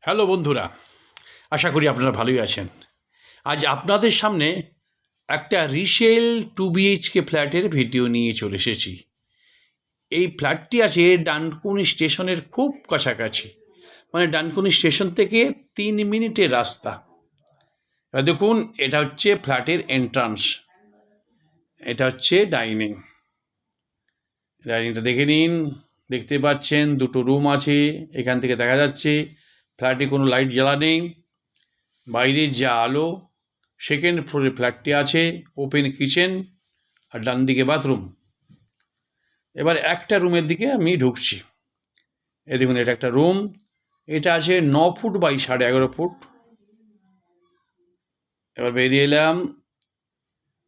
Hello বন্ধুরা, আশা করি আপনারা ভালোই আছেন। আজ আপনাদের সামনে একটা রিসেল 2 BHK ফ্ল্যাটের ভিডিও নিয়ে চলে এসেছি। এই ফ্ল্যাটটি আছে ডানকুনি স্টেশনের খুব কাছাকাছি, মানে ডানকুনি স্টেশন থেকে 3 মিনিটের রাস্তা। এবার দেখুন, এটা হচ্ছে ফ্ল্যাটের এন্ট্রান্স, এটা হচ্ছে ডাইনিংটা দেখে নিন। দেখতে পাচ্ছেন দুটো রুম আছে, এখান থেকে দেখা যাচ্ছে। ফ্ল্যাটে কোনো লাইট জ্বালা নেই, বাইরের যা আলো। সেকেন্ড ফ্লোরে ফ্ল্যাটটি আছে, ওপেন কিচেন আর ডান দিকে বাথরুম। এবার একটা রুমের দিকে আমি ঢুকছি। এই দেখুন, এটা একটা রুম, এটা আছে 9 ফুট বাই 11.5 ফুট। এবার বেরিয়ে এলাম।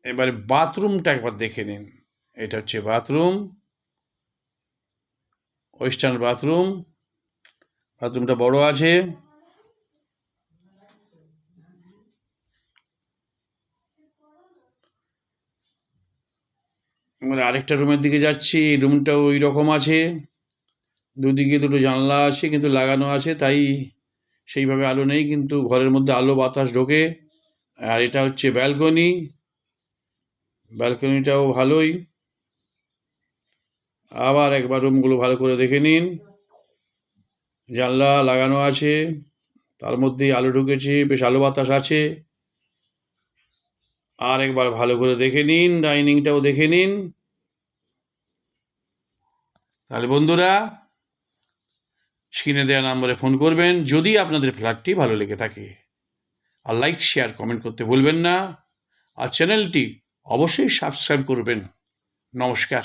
এবার বাথরুমটা একবার দেখে নিন। এটা হচ্ছে বাথরুম, ওয়েস্টার্ন বাথরুম। বাথরুমটা বড় আছে। এবার আরেকটা রুমের দিকে যাচ্ছি, এই রুমটাও ওই রকম আছে। দুদিকে দুটো জানলা আছে, কিন্তু লাগানো আছে, তাই সেইভাবে আলো নেই, কিন্তু ঘরের মধ্যে আলো বাতাস ঢোকে। আর এটা হচ্ছে ব্যালকনি, ব্যালকনিটাও ভালোই। আবার একবার রুমগুলো ভালো করে দেখে নিন। জানলা লাগানো আছে, তার মধ্যেই আলো ঢুকেছে, বেশ আলো বাতাস আছে। আর একবার ভালো করে দেখে নিন, ডাইনিংটাও দেখে নিন। তাহলে বন্ধুরা, স্ক্রিনে দেওয়া নম্বরে ফোন করবেন যদি আপনাদের ফ্ল্যাটটি ভালো লেগে থাকে। আর লাইক, শেয়ার, কমেন্ট করতে ভুলবেন না। আর চ্যানেলটি অবশ্যই সাবস্ক্রাইব করবেন। নমস্কার।